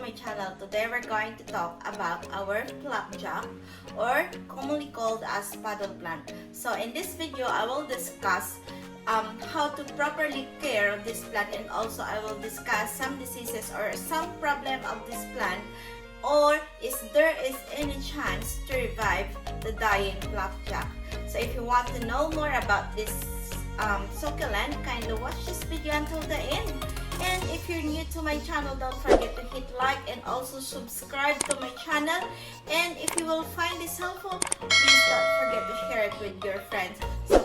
my channel. Today we're going to talk about our flapjack, or commonly called as paddle plant. So in this video, I will discuss how to properly care of this plant, and also I will discuss some diseases or some problem of this plant, or is there is any chance to revive the dying flapjack. So if you want to know more about this succulent, kindly watch this video until the end. And if you're new to my channel, don't forget to hit like and also subscribe to my channel. And if you will find this helpful, please don't forget to share it with your friends. So,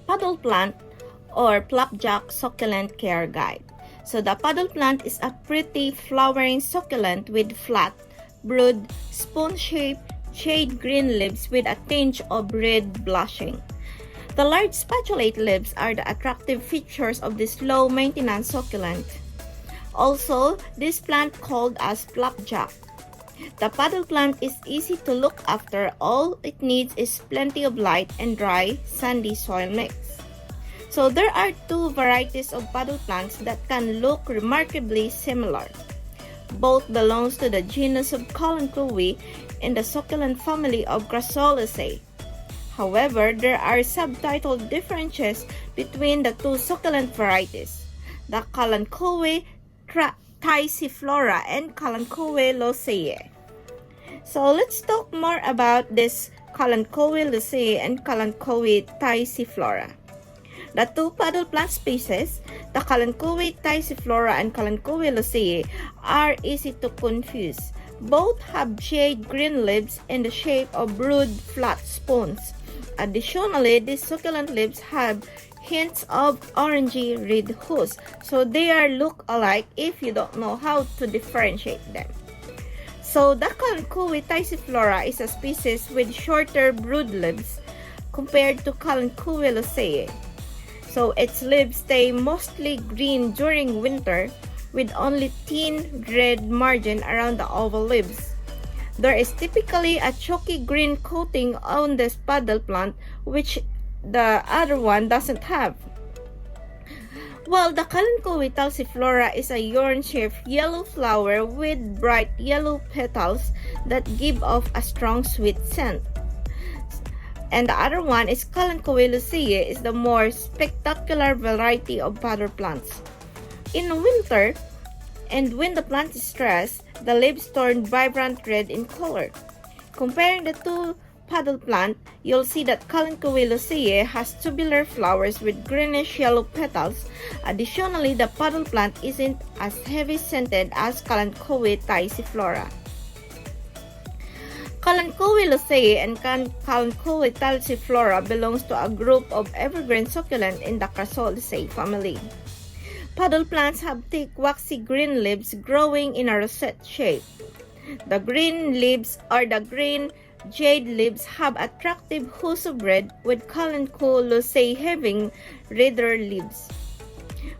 paddle plant or flapjack succulent care guide. So the paddle plant is a pretty flowering succulent with flat, broad, spoon-shaped, shade green leaves with a tinge of red blushing. The large spatulate leaves are the attractive features of this low-maintenance succulent. Also, this plant called as flapjack. The paddle plant is easy to look after. All it needs is plenty of light and dry, sandy soil mix. So there are two varieties of paddle plants that can look remarkably similar. Both belongs to the genus of Kalanchoe in the succulent family of Grassolaceae. However, there are subtitle differences between the two succulent varieties, the Kalanchoe Thyciflora and Kalanchoe Loceae. So let's talk more about this Kalanchoe Loceae and Kalanchoe Thyciflora. The two paddle plant species, the Kalanchoe Thyciflora and Kalanchoe Loceae, are easy to confuse. Both have shade green leaves in the shape of broad flat spoons. Additionally, these succulent leaves have hints of orangey red hues, so they are look alike if you don't know how to differentiate them. So the Kalanchoe Thyciflora is a species with shorter broad leaves compared to Kalanchoe Loceae. So its leaves stay mostly green during winter, with only thin red margin around the oval leaves. There is typically a chalky green coating on this paddle plant, which the other one doesn't have. While the Kalanchoe Thyciflora is a yarn-shaped yellow flower with bright yellow petals that give off a strong sweet scent. And the other one is Kalanchoe Loceae, is the more spectacular variety of paddle plants. In winter, and when the plant is stressed, the leaves turn vibrant red in color. Comparing the two paddle plant, you'll see that Kalanchoe Loceae has tubular flowers with greenish yellow petals. Additionally, the paddle plant isn't as heavy scented as Kalanchoe Thyciflora. Kalanchoe Loceae and Kalanchoe Thyciflora belongs to a group of evergreen succulent in the Grassolaceae family. Paddle plants have thick waxy green leaves growing in a rosette shape. The green leaves or the green jade leaves have attractive hues of red, with Kalanchoe Loceae having redder leaves.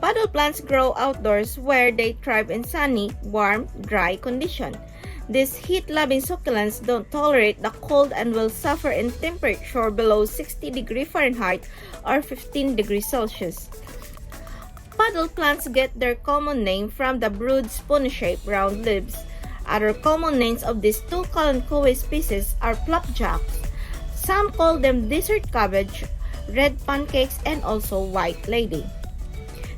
Paddle plants grow outdoors where they thrive in sunny, warm, dry conditions. These heat-loving succulents don't tolerate the cold and will suffer in temperature below 60 degrees Fahrenheit or 15 degrees Celsius. Paddle plants get their common name from the broad spoon-shaped round leaves. Other common names of these two Kalanchoe species are flapjacks. Some call them desert cabbage, red pancakes, and also white lady.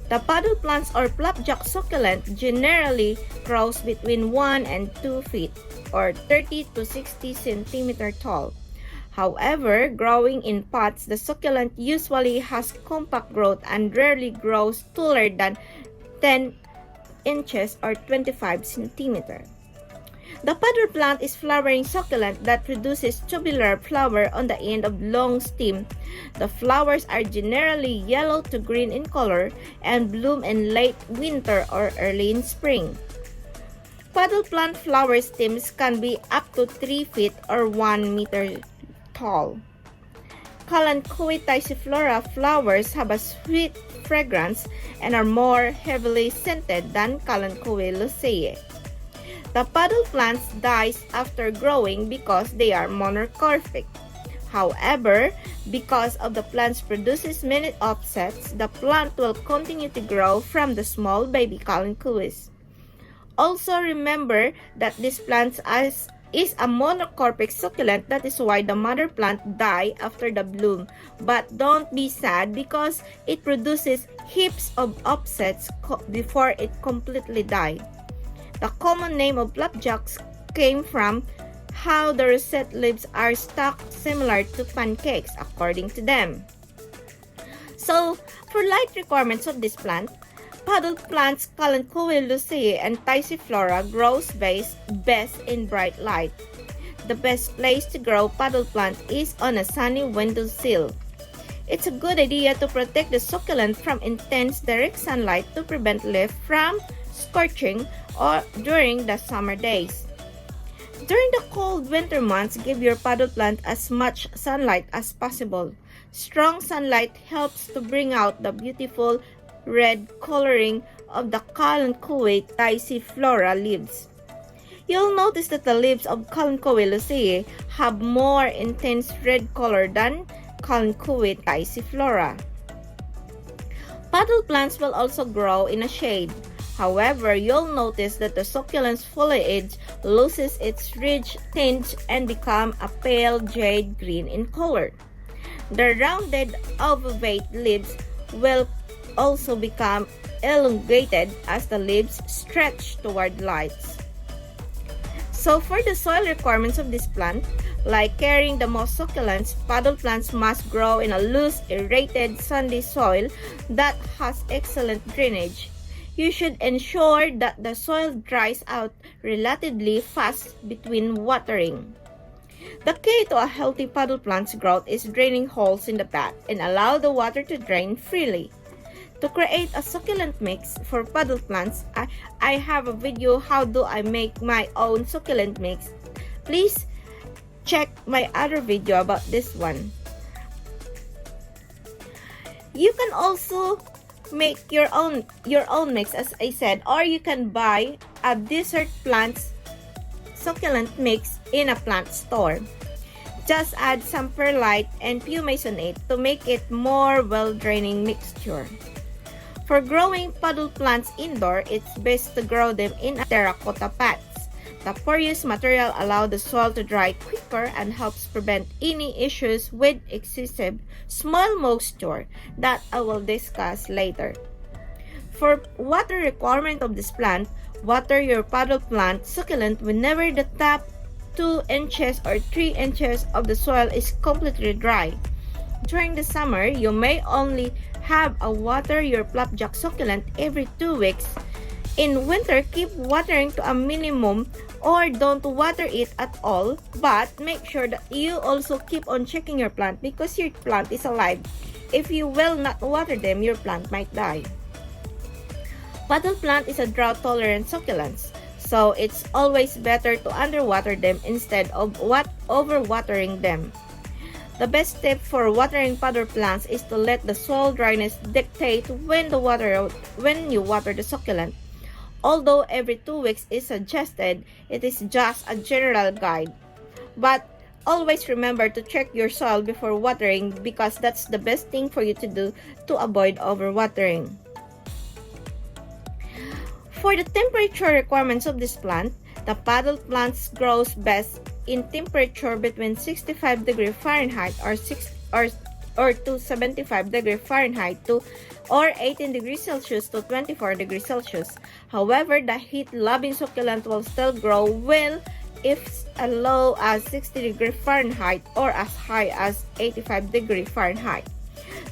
The paddle plants or flapjack succulent generally grows between 1 and 2 feet or 30 to 60 centimeters tall. However, growing in pots, the succulent usually has compact growth and rarely grows taller than 10 inches or 25 centimeters. The paddle plant is flowering succulent that produces tubular flower on the end of long stem. The flowers are generally yellow to green in color and bloom in late winter or early in spring. Paddle plant flower stems can be up to 3 feet or 1 meter tall. Kalanchoe thyssiflora flowers have a sweet fragrance and are more heavily scented than Kalanchoe lucea. The paddle plants dies after growing because they are monocarpic. However, because of the plant produces many offsets, the plant will continue to grow from the small baby kalanchoes. Also remember that this plant is a monocarpic succulent, that is why the mother plant die after the bloom. But don't be sad because it produces heaps of offsets before it completely die. The common name of flapjacks came from how the rosette leaves are stuck similar to pancakes according to them. So, for light requirements of this plant, paddle plants Kalanchoe lucea and thyssiflora grows best in bright light. The best place to grow paddle plant is on a sunny windowsill. It's a good idea to protect the succulent from intense direct sunlight to prevent leaf from scorching or during the summer days. During the cold winter months, give your paddle plant as much sunlight as possible. Strong sunlight helps to bring out the beautiful red coloring of the Kalanchoe thyssiflora leaves. You'll notice that the leaves of Kalanchoe lucea have more intense red color than Kalanchoe thyssiflora. Paddle plants will also grow in a shade. However, you'll notice that the succulent's foliage loses its rich tinge and become a pale jade green in color. The rounded ovate leaves will also become elongated as the leaves stretch toward lights. So for the soil requirements of this plant, like carrying the most succulents, paddle plants must grow in a loose, aerated, sandy soil that has excellent drainage. You should ensure that the soil dries out relatively fast between watering. The key to a healthy paddle plant's growth is draining holes in the path and allow the water to drain freely. To create a succulent mix for paddle plants, I have a video how do I make my own succulent mix. Please check my other video about this one. You can also make your own mix, as I said, or you can buy a desert plants succulent mix in a plant store. Just add some perlite and pumasonate to make it more well-draining mixture. For growing paddle plants indoor, it's best to grow them in terracotta pots. The porous material allows the soil to dry quicker and helps prevent any issues with excessive small moisture that I will discuss later. For water requirement of this plant, water your paddle plant succulent whenever the top 2 inches or 3 inches of the soil is completely dry. During the summer, you may only have a water your flapjack succulent every 2 weeks. In winter, keep watering to a minimum or don't water it at all, but make sure that you also keep on checking your plant because your plant is alive. If you will not water them, your plant might die. Paddle plant is a drought-tolerant succulent, so it's always better to underwater them instead of overwatering them. The best tip for watering paddle plants is to let the soil dryness dictate when you water the succulent. Although every 2 weeks is suggested, it is just a general guide. But always remember to check your soil before watering because that's the best thing for you to do to avoid overwatering. For the temperature requirements of this plant, the paddle plant grows best in temperature between 65 degrees Fahrenheit or to 75 degrees Fahrenheit or 18 degrees Celsius to 24 degrees Celsius. However, the heat-loving succulent will still grow well if as low as 60 degrees Fahrenheit or as high as 85 degrees Fahrenheit.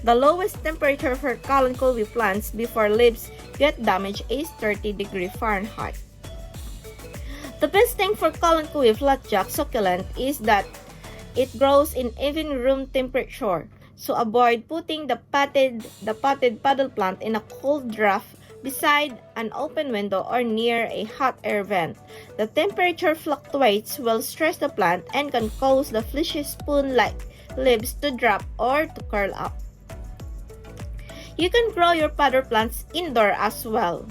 The lowest temperature for Kalanchoe plants before leaves get damaged is 30 degrees Fahrenheit. The best thing for Kalanchoe flapjack succulent is that it grows in even room temperature. So avoid putting the potted paddle plant in a cold draft beside an open window or near a hot air vent. The temperature fluctuates will stress the plant and can cause the fleshy spoon-like leaves to drop or to curl up. You can grow your powder plants indoor as well.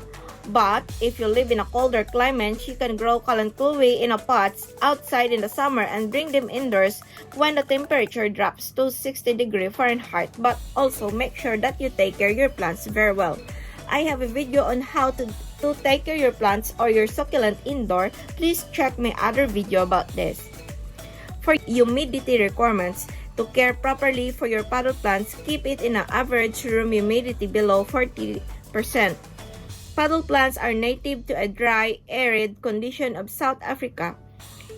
But if you live in a colder climate, you can grow Kalanchoe in a pots outside in the summer and bring them indoors when the temperature drops to 60 degrees Fahrenheit. But also make sure that you take care of your plants very well. I have a video on how to take care of your plants or your succulent indoor. Please check my other video about this. For humidity requirements, to care properly for your powder plants, keep it in an average room humidity below 40%. Paddle plants are native to a dry, arid condition of South Africa.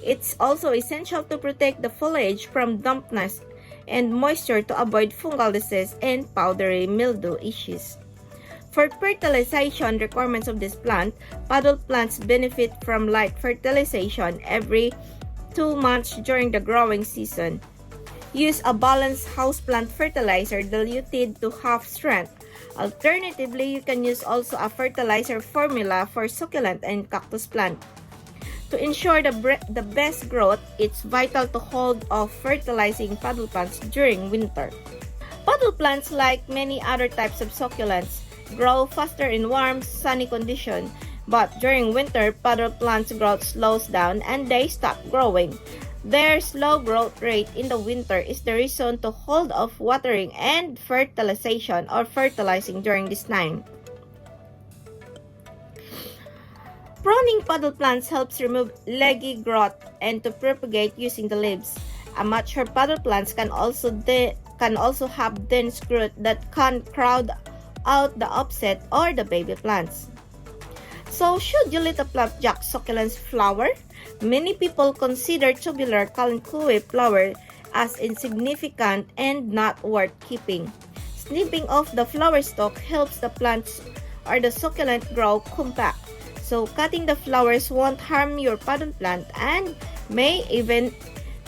It's also essential to protect the foliage from dampness and moisture to avoid fungal disease and powdery mildew issues. For fertilization requirements of this plant, paddle plants benefit from light fertilization every 2 months during the growing season. Use a balanced houseplant fertilizer diluted to half strength. Alternatively, you can use also a fertilizer formula for succulent and cactus plant. To ensure the best growth, it's vital to hold off fertilizing paddle plants during winter. Paddle plants, like many other types of succulents, grow faster in warm, sunny conditions, but during winter, paddle plants' growth slows down and they stop growing. Their slow growth rate in the winter is the reason to hold off watering and fertilization or fertilizing during this time. Pruning paddle plants helps remove leggy growth and to propagate using the leaves. A mature paddle plants can also have dense growth that can crowd out the offset or the baby plants. So, should you let a Flapjack succulents flower? Many people consider tubular Kalanchoe flower as insignificant and not worth keeping. Snipping off the flower stalk helps the plants or the succulent grow compact. So cutting the flowers won't harm your paddle plant and may even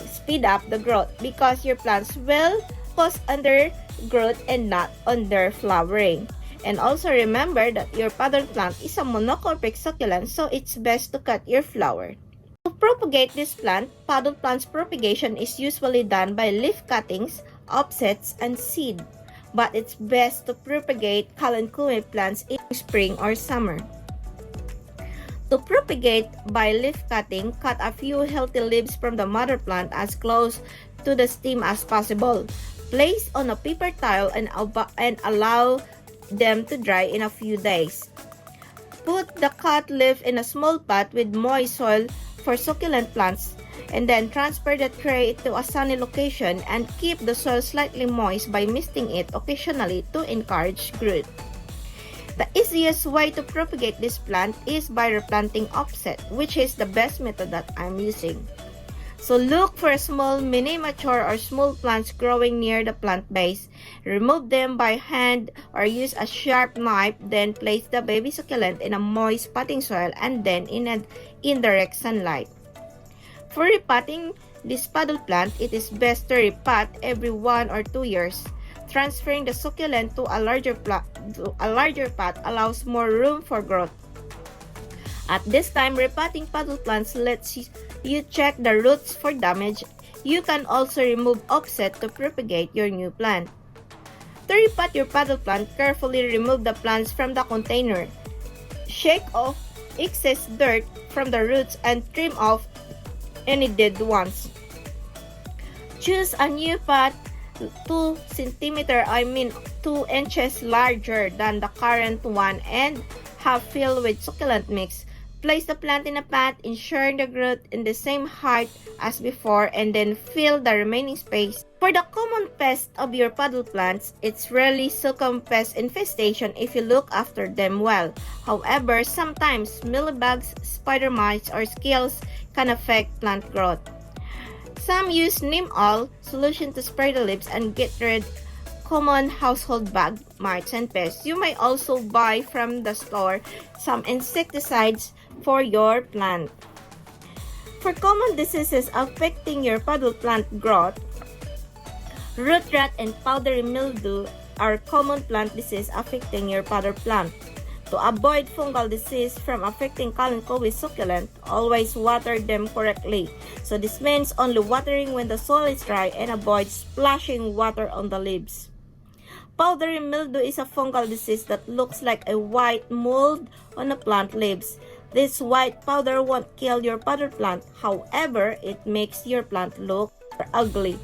speed up the growth because your plants will focus under growth and not under flowering. And also remember that your paddle plant is a monocopic succulent, so it's best to cut your flower. To propagate this plant, paddle plant's propagation is usually done by leaf cuttings, offsets, and seed. But it's best to propagate Kalanchoe plants in spring or summer. To propagate by leaf cutting, cut a few healthy leaves from the mother plant as close to the stem as possible. Place on a paper towel and allow them to dry in a few days. Put the cut leaf in a small pot with moist soil for succulent plants and then transfer the tray to a sunny location and keep the soil slightly moist by misting it occasionally to encourage growth. The easiest way to propagate this plant is by replanting offset, which is the best method that I'm using. So look for small, mini-mature or small plants growing near the plant base. Remove them by hand or use a sharp knife, then place the baby succulent in a moist potting soil and then in indirect sunlight. For repotting this paddle plant, it is best to repot every 1 or 2 years. Transferring the succulent to a larger pot allows more room for growth. At this time, repotting paddle plants lets you check the roots for damage. You can also remove offset to propagate your new plant. To repot your paddle plant, carefully remove the plants from the container. Shake off excess dirt from the roots and trim off any dead ones. Choose a new pot 2 inches larger than the current one and have filled with succulent mix. Place the plant in a pot, ensuring the growth in the same height as before, and then fill the remaining space. For the common pest of your paddle plants, it's rarely silkworm pest infestation if you look after them well. However, sometimes mealybugs, spider mites, or scales can affect plant growth. Some use neem oil solution to spray the leaves and get rid common household bug mites and pests. You may also buy from the store some insecticides for your plant. For common diseases affecting your paddle plant growth, root rot and powdery mildew are common plant diseases affecting your paddle plant. To avoid fungal disease from affecting Kalanchoe succulent, always water them correctly. So this means only watering when the soil is dry and avoid splashing water on the leaves. Powdery mildew is a fungal disease that looks like a white mold on the plant leaves. This white powder won't kill your potted plant, however, it makes your plant look ugly.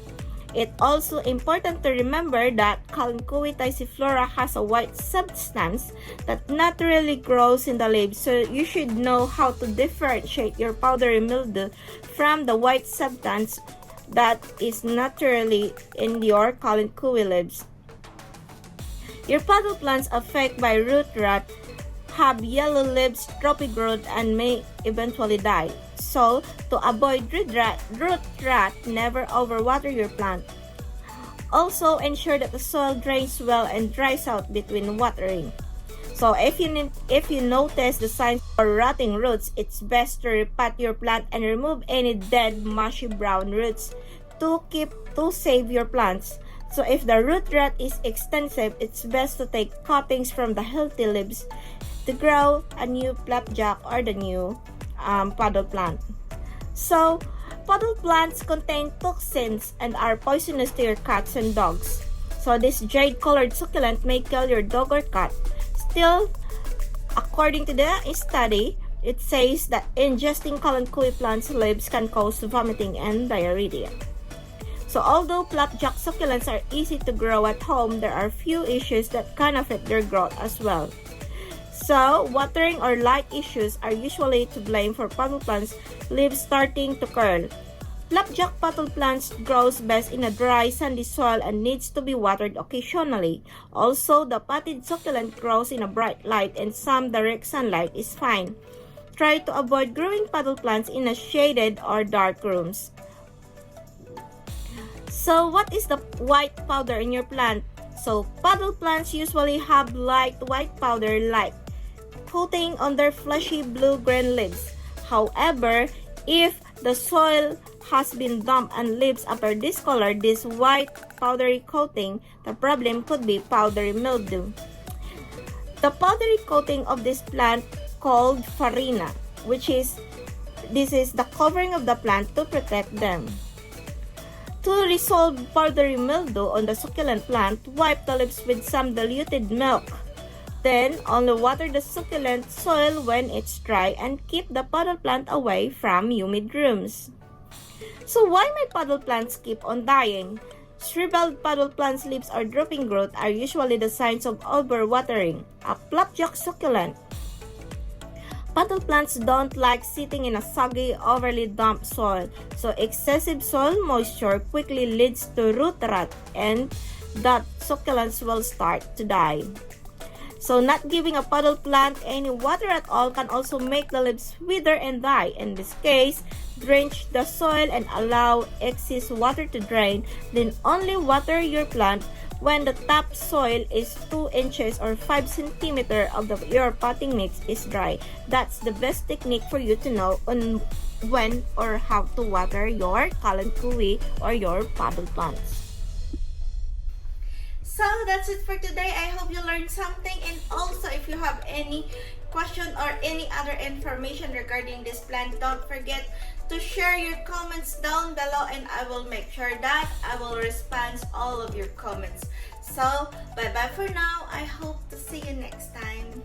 It's also important to remember that Kalanchoe tisiflora has a white substance that naturally grows in the leaves, so you should know how to differentiate your powdery mildew from the white substance that is naturally in your Kalanchoe leaves. Your potted plants affected by root rot have yellow leaves, trophy growth, and may eventually die. So, to avoid root rot, never overwater your plant. Also, ensure that the soil drains well and dries out between watering. So, if you notice the signs of rotting roots, it's best to repot your plant and remove any dead, mushy brown roots to save your plants. So, if the root rot is extensive, it's best to take cuttings from the healthy leaves to grow a new flapjack or the new puddle plant. So, puddle plants contain toxins and are poisonous to your cats and dogs. So, this jade-colored succulent may kill your dog or cat. Still, according to the study, it says that ingesting Kalanchoe plants' leaves can cause vomiting and diarrhea. So, although flapjack succulents are easy to grow at home, there are few issues that can affect their growth as well. So, watering or light issues are usually to blame for puddle plants' leaves starting to curl. Flapjack puddle plants grows best in a dry, sandy soil and needs to be watered occasionally. Also, the potted succulent grows in a bright light and some direct sunlight is fine. Try to avoid growing puddle plants in a shaded or dark rooms. So, what is the white powder in your plant? So, puddle plants usually have light white powder-like coating on their fleshy blue-green leaves. However, if the soil has been damp and leaves appear discolored, this white powdery coating, the problem could be powdery mildew. The powdery coating of this plant called farina, this is the covering of the plant to protect them. To resolve powdery mildew on the succulent plant, wipe the leaves with some diluted milk. Then, only water the succulent soil when it's dry and keep the puddle plant away from humid rooms. So, why my puddle plants keep on dying? Shriveled puddle plants' leaves or drooping growth are usually the signs of overwatering. A flapjack succulent. Puddle plants don't like sitting in a soggy, overly damp soil, so excessive soil moisture quickly leads to root rot and that succulents will start to die. So not giving a puddle plant any water at all can also make the leaves wither and die. In this case, drench the soil and allow excess water to drain, then only water your plant when the top soil is 2 inches or 5 centimeters of your potting mix is dry. That's the best technique for you to know on when or how to water your Kalanchoe or your puddle plants. So that's it for today. I hope you learned something, and also if you have any question or any other information regarding this plant, don't forget to share your comments down below and I will make sure that I will respond to all of your comments. So bye bye for now. I hope to see you next time.